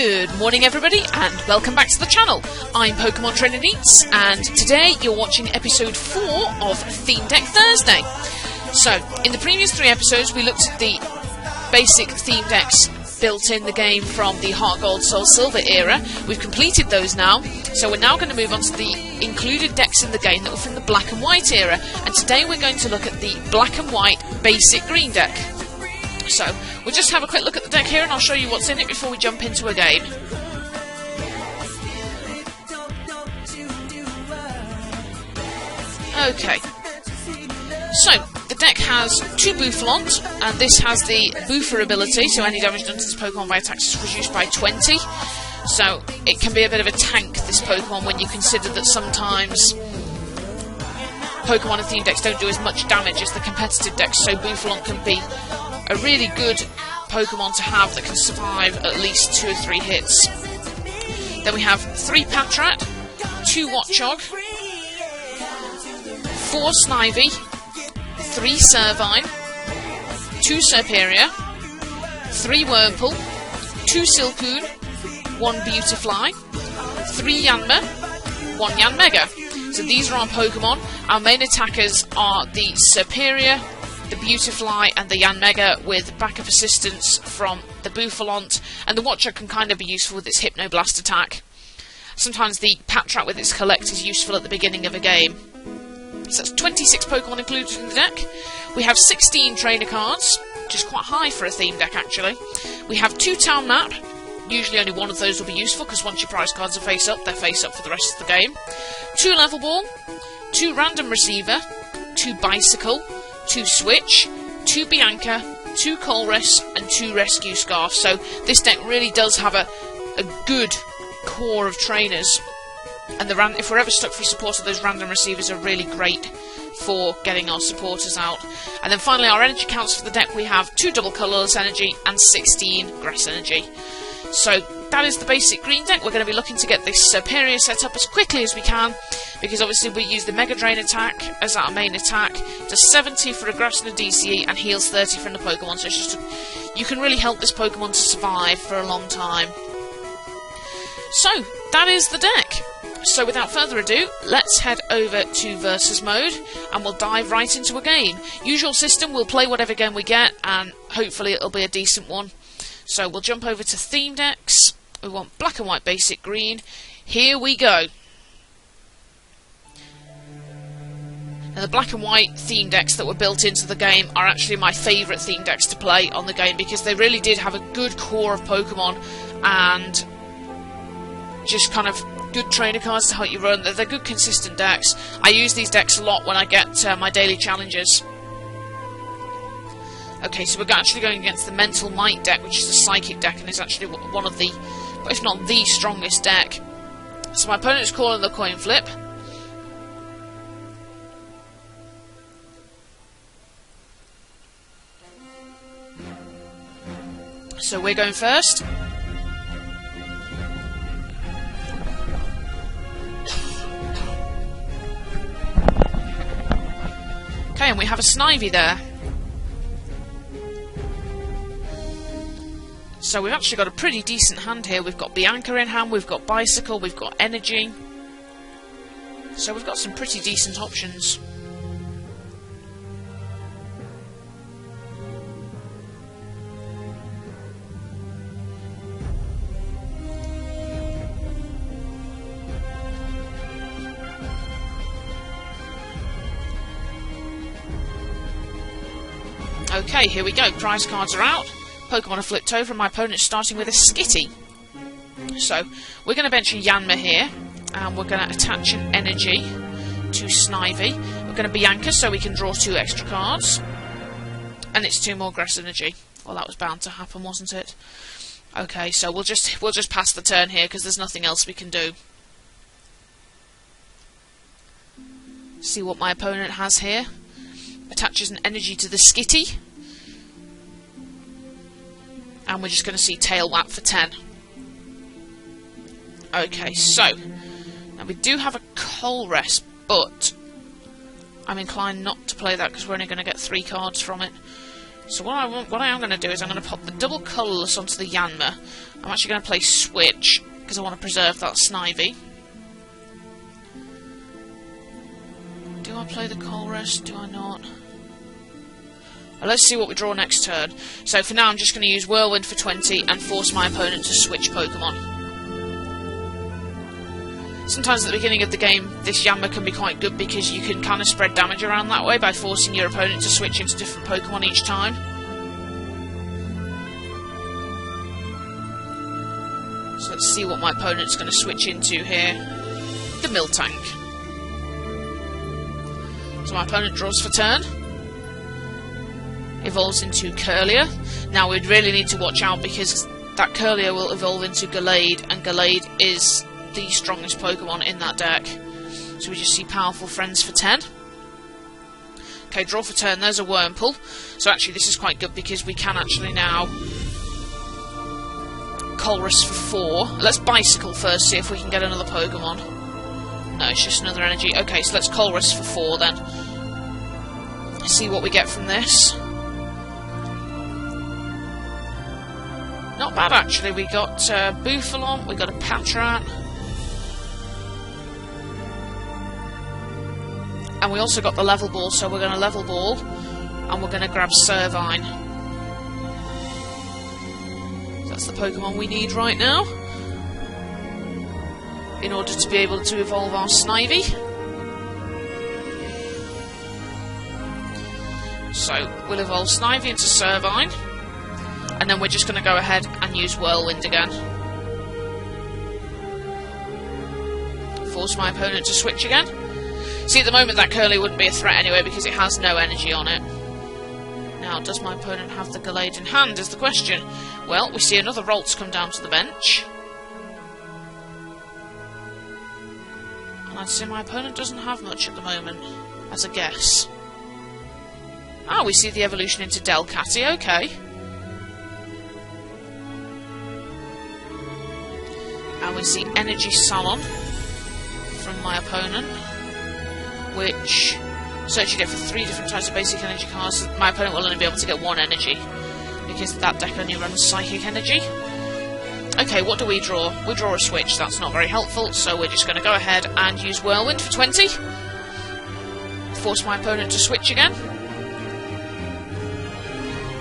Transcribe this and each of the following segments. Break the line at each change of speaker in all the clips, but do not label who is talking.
Good morning everybody and welcome back to the channel. I'm Pokemon Trainer Neats and today you're watching episode 4 of Theme Deck Thursday. So, in the previous 3 episodes we looked at the basic theme decks built in the game from the Heart Gold Soul Silver era. We've completed those now, so we're now going to move on to the included decks in the game that were from the Black and White era, and today we're going to look at the Black and White basic green deck. So, we'll just have a quick look at the deck here and I'll show you what's in it before we jump into a game. Okay, so the deck has 2 Bouffalants, and this has the Booffer ability, so any damage done to this Pokemon by attacks is reduced by 20. So it can be a bit of a tank, this Pokemon, when you consider that sometimes Pokemon and theme decks don't do as much damage as the competitive decks, so Bouffalant can be a really good Pokemon to have that can survive at least 2 or 3 hits. Then we have 3 Patrat, 2 Watchog, 4 Snivy, 3 Servine, 2 Serperior, 3 Wurmple, 2 Silcoon, 1 Beautifly, 3 Yanma, 1 Yanmega. So these are our Pokemon. Our main attackers are the Serperior, the Beautifly and the Yanmega, with backup assistance from the Bouffalant, and the Watcher can kind of be useful with its Hypnoblast attack. Sometimes the Patrat with its Collect is useful at the beginning of a game. So that's 26 Pokemon included in the deck. We have 16 trainer cards, which is quite high for a theme deck actually. We have 2 Town Map. Usually only one of those will be useful, because once your prize cards are face up, they're face up for the rest of the game. 2 Level Ball, 2 Random Receiver, 2 Bicycle, 2 Switch, 2 Bianca, 2 Colress, and 2 Rescue Scarf. So this deck really does have a good core of trainers, and if we're ever stuck for support, those Random Receivers are really great for getting our supporters out. And then finally, our energy counts for the deck, we have 2 Double Colourless Energy and 16 Grass Energy. So that is the basic green deck. We're going to be looking to get this Serperior set up as quickly as we can, because obviously we use the Mega Drain attack as our main attack. Does 70 for a Grass and a DCE and heals 30 from the Pokemon, so it's just you can really help this Pokemon to survive for a long time. So that is the deck. So without further ado, let's head over to Versus Mode and we'll dive right into a game. Usual system, we'll play whatever game we get and hopefully it'll be a decent one. So we'll jump over to Theme Decks. We want Black and White Basic Green. Here we go. Now the Black and White theme decks that were built into the game are actually my favourite theme decks to play on the game, because they really did have a good core of Pokemon and just kind of good trainer cards to help you run. They're good consistent decks. I use these decks a lot when I get my daily challenges. Okay, so we're actually going against the Mental Might deck, which is a Psychic deck, and it's actually one of the, if not the strongest deck. So my opponent is calling the coin flip. So we're going first. Okay, and we have a Snivy there. So we've actually got a pretty decent hand here. We've got Bianca in hand, we've got Bicycle, we've got Energy. So we've got some pretty decent options. Okay, here we go. Prize cards are out. Pokemon are flipped over and my opponent's starting with a Skitty. So, we're going to bench a Yanma here, and we're going to attach an Energy to Snivy. We're going to Bianca so we can draw 2 extra cards. And it's 2 more Grass Energy. Well, that was bound to happen, wasn't it? Okay, so we'll just pass the turn here, because there's nothing else we can do. See what my opponent has here. Attaches an Energy to the Skitty. And we're just going to see Tail Whap for 10. Okay, so now we do have a Colress, but I'm inclined not to play that because we're only going to get 3 cards from it. So what I am going to do is I'm going to pop the double colourless onto the Yanma. I'm actually going to play Switch, because I want to preserve that Snivy. Do I play the Colress? Do I not? Well, let's see what we draw next turn. So for now I'm just going to use Whirlwind for 20 and force my opponent to switch Pokemon. Sometimes at the beginning of the game this Yanma can be quite good because you can kind of spread damage around that way by forcing your opponent to switch into different Pokemon each time. So let's see what my opponent's going to switch into here. The Miltank. So my opponent draws for turn. Evolves into Curlier. Now we'd really need to watch out because that Curlier will evolve into Gallade, and Gallade is the strongest Pokemon in that deck. So we just see powerful friends for 10. Okay, draw for turn, there's a Wurmple. So actually this is quite good because we can actually now Colress for 4. Let's Bicycle first, see if we can get another Pokemon. No, it's just another energy. Okay, so let's Colress for 4 then. See what we get from this. Not bad actually, we got Bouffalant, we got a Patrat. And we also got the Level Ball, so we're going to Level Ball, and we're going to grab Servine. That's the Pokemon we need right now, in order to be able to evolve our Snivy. So, we'll evolve Snivy into Servine, and then we're just going to go ahead and use Whirlwind again. Force my opponent to switch again. See, at the moment that Curly wouldn't be a threat anyway because it has no energy on it. Now, does my opponent have the Gallade in hand is the question. Well, we see another Ralts come down to the bench. And I'd say my opponent doesn't have much at the moment, as a guess. Ah, we see the evolution into Delcatty, okay. And we see Energy Salon from my opponent, which search you get for 3 different types of basic energy cards. So my opponent will only be able to get 1 energy, because that deck only runs Psychic Energy. Okay, what do we draw? We draw a Switch, that's not very helpful, so we're just going to go ahead and use Whirlwind for 20. Force my opponent to switch again.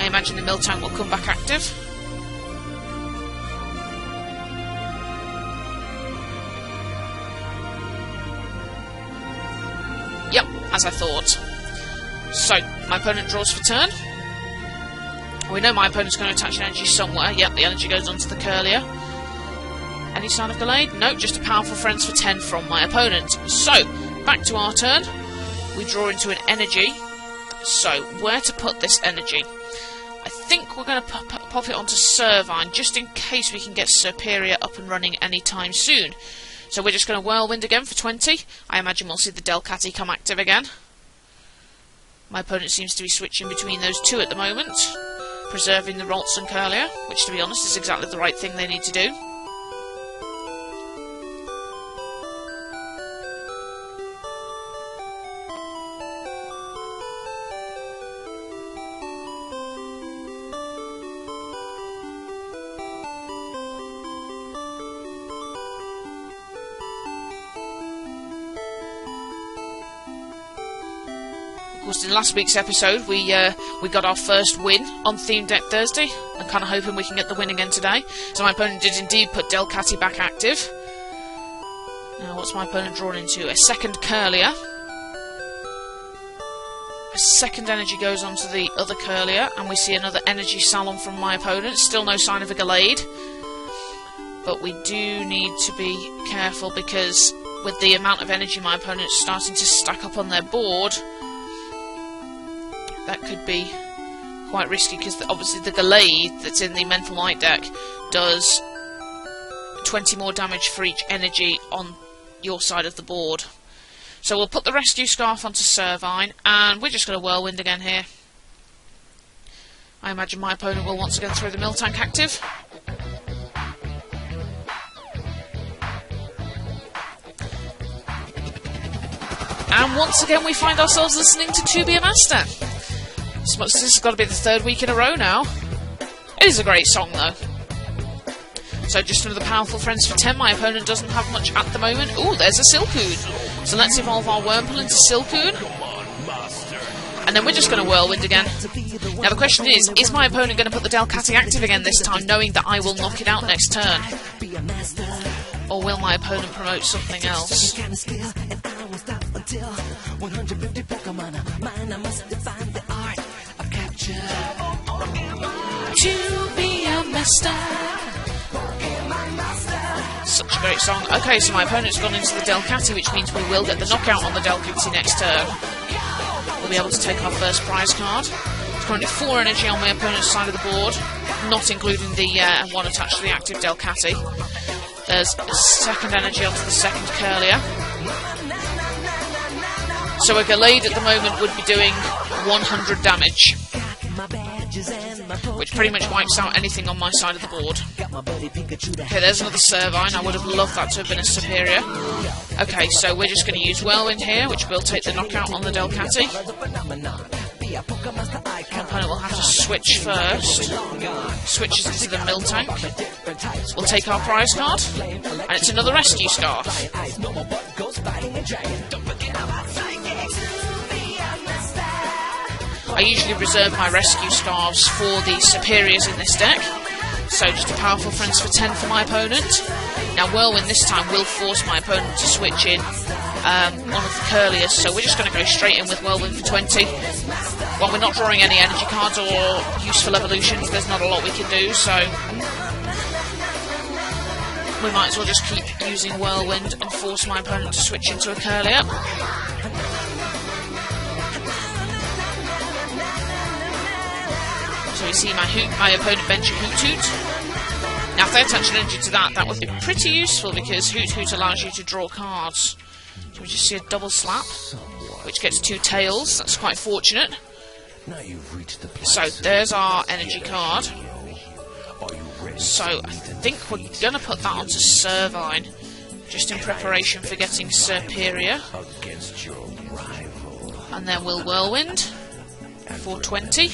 I imagine the Miltank will come back active. Yep, as I thought. So, my opponent draws for turn. We know my opponent's going to attach an energy somewhere. Yep, the energy goes onto the Curlier. Any sign of Gallade? No, just a powerful friends for 10 from my opponent. So, back to our turn. We draw into an energy. So, where to put this energy? I think we're going to pop it onto Servine, just in case we can get Serperior up and running anytime soon. So we're just going to Whirlwind again for 20. I imagine we'll see the Delcatty come active again. My opponent seems to be switching between those 2 at the moment, preserving the Ralts and Curlier, which to be honest is exactly the right thing they need to do. Of course, in last week's episode, we got our first win on Theme Deck Thursday. I'm kind of hoping we can get the win again today. So my opponent did indeed put Delcatty back active. Now, what's my opponent drawn into? A second Curlier. A second energy goes onto the other Curlier, and we see another Energy Salon from my opponent. Still no sign of a Gallade. But we do need to be careful because with the amount of energy my opponent's starting to stack up on their board, that could be quite risky because obviously the Gallade that's in the Mental Light deck does 20 more damage for each energy on your side of the board. So we'll put the Rescue Scarf onto Servine, and we're just going to Whirlwind again here. I imagine my opponent will once again throw the Miltank active. And once again we find ourselves listening to To Be a Master. This has got to be the 3rd week in a row now. It is a great song, though. So just another powerful Friends for 10. My opponent doesn't have much at the moment. Ooh, there's a Silcoon. So let's evolve our Wurmple into Silcoon. And then we're just going to Whirlwind again. Now the question is my opponent going to put the Delcatty active again this time, knowing that I will knock it out next turn? Or will my opponent promote something else? To be a master. Such a great song. Okay, so my opponent's gone into the Delcatty, which means we will get the knockout on the Delcatty next turn. We'll be able to take our first prize card. There's currently 4 energy on my opponent's side of the board, not including the one attached to the active Delcatty. There's a second energy onto the second Curlier. So a Gallade at the moment would be doing 100 damage, which pretty much wipes out anything on my side of the board. Okay, there's another Servine. I would have loved that to have been a Superior. Okay, so we're just going to use Whirlwind here, which will take the knockout on the Delcatty. My opponent will have to switch first. Switches into the Miltank. We'll take our prize card, and it's another Rescue Scarf. I usually reserve my Rescue Scarves for the Superiors in this deck, so just a powerful Friends for 10 for my opponent. Now Whirlwind this time will force my opponent to switch in one of the Curliers, so we're just going to go straight in with Whirlwind for 20. Well, we're not drawing any energy cards or useful evolutions, there's not a lot we can do, so we might as well just keep using Whirlwind and force my opponent to switch into a Curlier. So we see my opponent bench a Hoot Hoot. Now if they attach an energy to that, that would be pretty useful because Hoot Hoot allows you to draw cards. So we just see a double slap, which gets 2 tails. That's quite fortunate. So there's our energy card. So I think we're going to put that onto Servine, just in preparation for getting Superior. And then we'll Whirlwind for 20.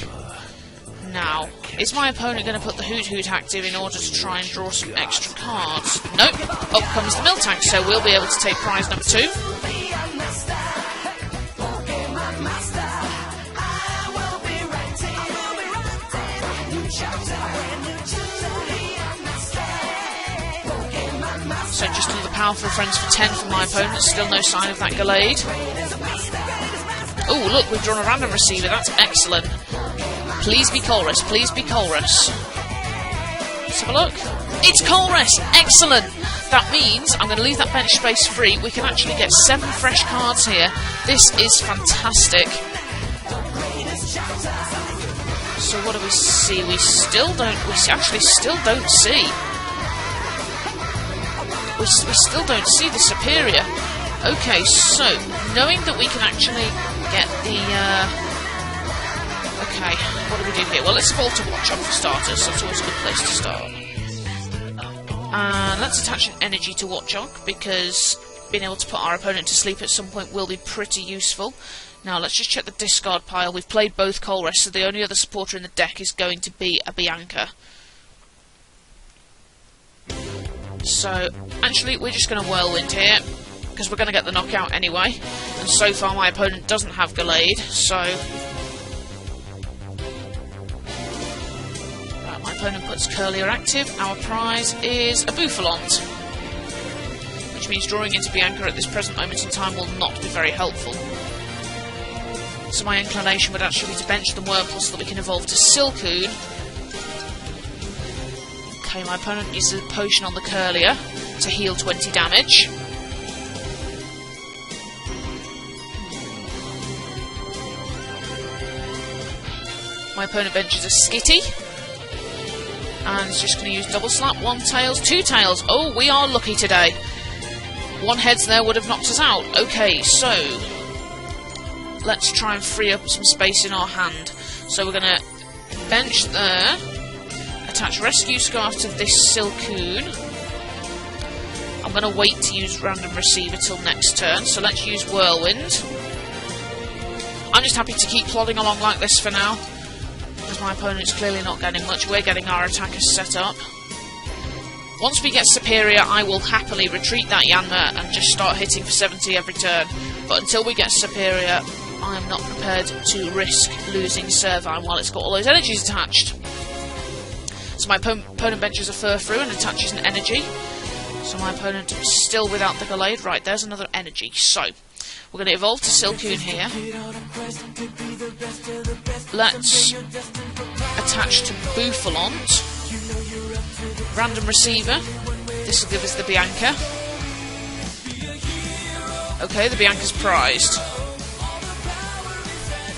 Now, is my opponent going to put the Hoot Hoot active in order to try and draw some extra cards? Nope. Up comes the Miltank, so we'll be able to take prize number 2. So just another powerful Friends for 10 for my opponent. Still no sign of that Gallade. Oh, look, we've drawn a random receiver. That's excellent. Please be Colress, please be Colress. Let's have a look. It's Colress! Excellent! That means I'm going to leave that bench space free. We can actually get 7 fresh cards here. This is fantastic. So what do we see? We actually still don't see. We still don't see the Superior. Okay, so knowing that we can actually get the okay, what do we do here? Well, let's evolve to Watchog for starters. That's always a good place to start. And let's attach an energy to Watchog, because being able to put our opponent to sleep at some point will be pretty useful. Now, let's just check the discard pile. We've played both Colress, so the only other supporter in the deck is going to be a Bianca. So, actually, we're just going to Whirlwind here, because we're going to get the knockout anyway. And so far, my opponent doesn't have Gallade, so my opponent puts Curlier active. Our prize is a Bouffalont, which means drawing into Bianca at this present moment in time will not be very helpful. So my inclination would actually be to bench the Wurmple so that we can evolve to Silcoon. Okay, my opponent uses a potion on the Curlier to heal 20 damage. My opponent benches a Skitty. And is just going to use double slap, 1 tails, 2 tails. Oh, we are lucky today. 1 heads there would have knocked us out. Okay, so let's try and free up some space in our hand. So we're going to bench there, attach Rescue Scarf to this Silcoon. I'm going to wait to use Random Receiver till next turn, so let's use Whirlwind. I'm just happy to keep plodding along like this for now, because my opponent's clearly not getting much. We're getting our attackers set up. Once we get superior, I will happily retreat that Yanma and just start hitting for 70 every turn. But until we get superior, I am not prepared to risk losing Servine while it's got all those energies attached. So my opponent benches a Furfrou and attaches an energy. So my opponent is still without the Gallade. Right, there's another energy. So, we're going to evolve to Silcoon here. Let's attach to Bouffalont. Random receiver. This will give us the Bianca. Okay, the Bianca's prized.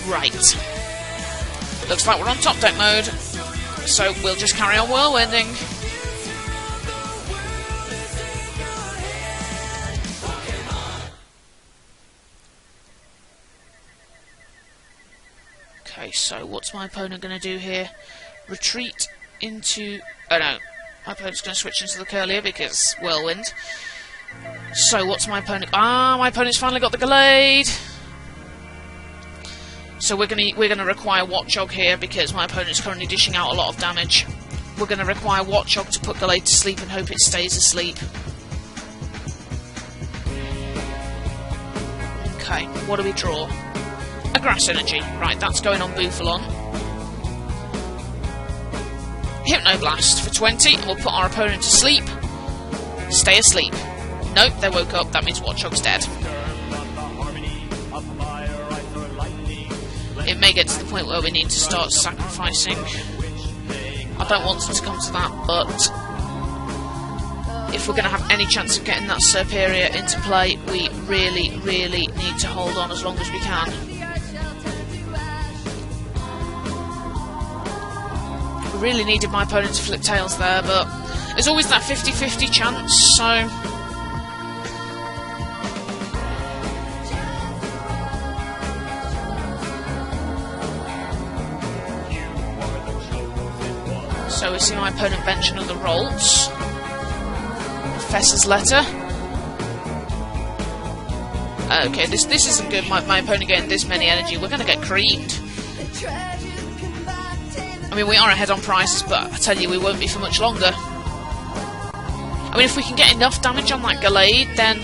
Right. Looks like we're on top deck mode, so we'll just carry on whirlwinding. Okay, so what's my opponent going to do here? Retreat into... Oh no, my opponent's going to switch into the Curlier because whirlwind. So what's my opponent... my opponent's finally got the Gallade! So we're gonna require Watchog here because my opponent's currently dishing out a lot of damage. We're gonna require Watchog to put Gallade to sleep and hope it stays asleep. Okay, what do we draw? A Grass Energy. Right, that's going on Bouffalont. Hypnoblast for 20, and we'll put our opponent to sleep. Stay asleep. Nope, they woke up. That means Watchog's dead. It may get to the point where we need to start sacrificing. I don't want it to come to that, but if we're going to have any chance of getting that Superior into play, we really, really need to hold on as long as we can. We really needed my opponent to flip tails there, but there's always that 50-50 chance, so... So we see my opponent bench another Ralts. Professor's Letter. Okay, this isn't good. My opponent getting this many energy. We're going to get creamed. I mean, we are ahead on prizes, but I tell you, we won't be for much longer. I mean, if we can get enough damage on that Gallade, then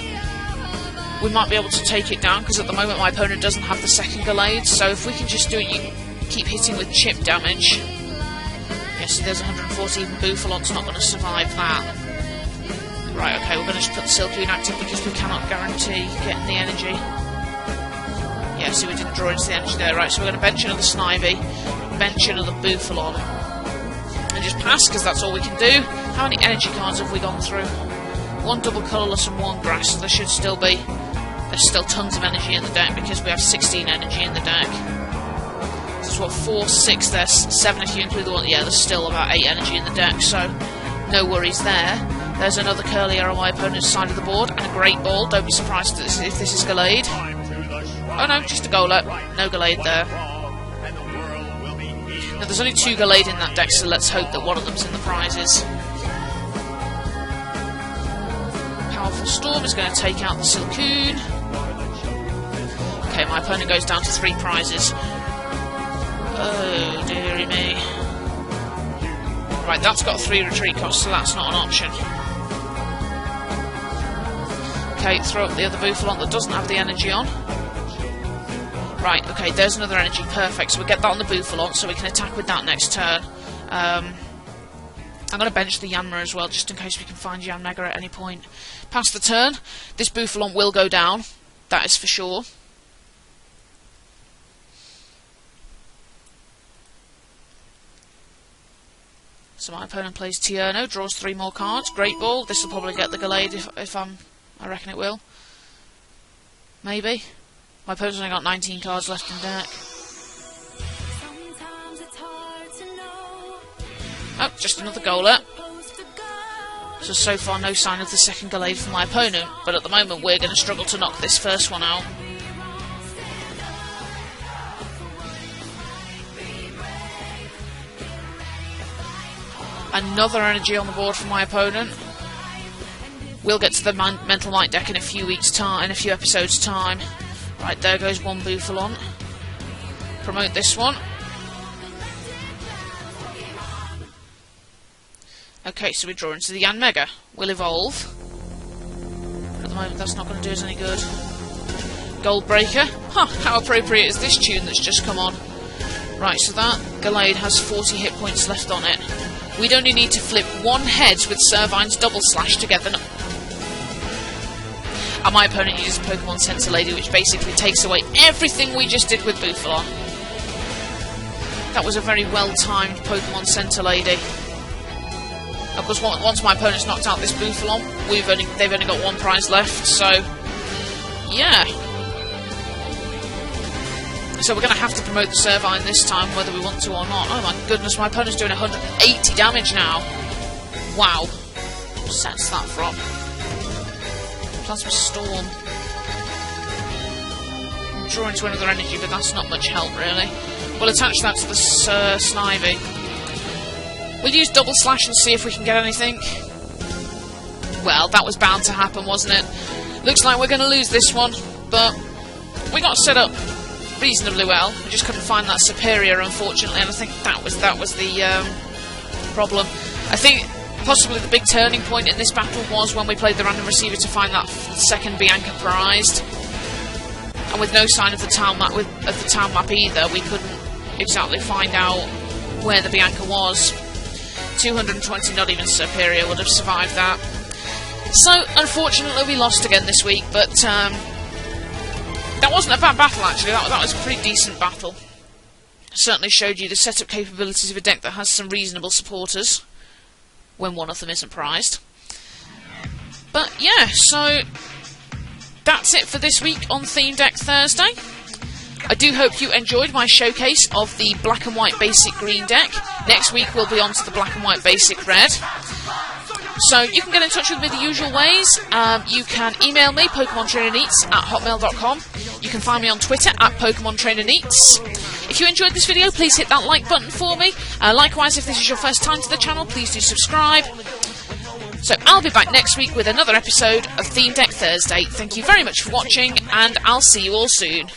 we might be able to take it down, because at the moment my opponent doesn't have the second Gallade, so if we can just keep hitting with chip damage... Yes, there's 140, even Bouffalont's not going to survive that. Right, okay, we're going to just put the Silcoon active because we cannot guarantee getting the energy. Yeah, see, we didn't draw into the energy there. Right, so we're going to bench another Snivy, bench another Bouffalont, and just pass, because that's all we can do. How many energy cards have we gone through? One double colourless and one grass, so there should still be... There's still tons of energy in the deck, because we have 16 energy in the deck. There's what, 4, 6, there's 7 if you include the one. Yeah, there's still about 8 energy in the deck, so no worries there. There's another Curlier on my opponent's side of the board, and a Great Ball. Don't be surprised if this is Gallade. Oh no, just a Golett. No Gallade there. Now there's only 2 Gallade in that deck, so let's hope that one of them's in the prizes. Powerful Storm is going to take out the Silcoon. Okay, my opponent goes down to 3 prizes. Oh, dearie me. Right, that's got 3 retreat costs, so that's not an option. Okay, throw up the other Bouffalont that doesn't have the energy on. Right, okay, there's another energy, perfect. So we get that on the Bouffalont, so we can attack with that next turn. I'm going to bench the Yanma as well, just in case we can find Yanmega at any point. Past the turn, this Bouffalont will go down, that is for sure. So my opponent plays Tierno, draws 3 more cards. Great Ball. This will probably get the Gallade if I reckon it will. Maybe. My opponent's only got 19 cards left in deck. Oh, just another Golett. So far no sign of the second Gallade from my opponent, but at the moment we're going to struggle to knock this first one out. Another energy on the board for my opponent. We'll get to the Mental Might deck in a few weeks' time, in a few episodes' time. Right, there goes one Bouffalont. promote this one. Okay, so we draw into the Yanmega. We'll evolve. At the moment, that's not going to do us any good. Goldbreaker. Huh, how appropriate is this tune that's just come on? Right, so that Gallade has 40 hit points left on it. We'd only need to flip one heads with Servine's Double Slash to get the... And my opponent uses Pokemon Center Lady, which basically takes away everything we just did with Bufalon. That was a very well-timed Pokemon Center Lady. Of course, once my opponent's knocked out this Bufalon, they've only got one prize left, so... yeah. So we're going to have to promote the Servine this time, whether we want to or not. Oh my goodness, my opponent's doing 180 damage now. Wow. What set's that from? Plasma Storm. Draw into another energy, but that's not much help, really. We'll attach that to the Snivy. We'll use Double Slash and see if we can get anything. Well, that was bound to happen, wasn't it? Looks like we're going to lose this one, but we got set up reasonably well. We just couldn't find that superior, unfortunately, and I think that was the problem. I think possibly the big turning point in this battle was when we played the random receiver to find that second Bianca prized, and with no sign of the town map either, we couldn't exactly find out where the Bianca was. 220, not even superior, would have survived that. So unfortunately we lost again this week, but that wasn't a bad battle actually. That was a pretty decent battle. Certainly showed you the setup capabilities of a deck that has some reasonable supporters, when one of them isn't prized. But yeah, so that's it for this week on Theme Deck Thursday. I do hope you enjoyed my showcase of the black and white basic green deck. Next week we'll be on to the black and white basic red. So you can get in touch with me the usual ways. You can email me, PokemonTrainerNeats@hotmail.com. You can find me on Twitter @PokemonTrainerNeats. If you enjoyed this video, please hit that like button for me. Likewise, if this is your first time to the channel, please do subscribe. So I'll be back next week with another episode of Theme Deck Thursday. Thank you very much for watching, and I'll see you all soon.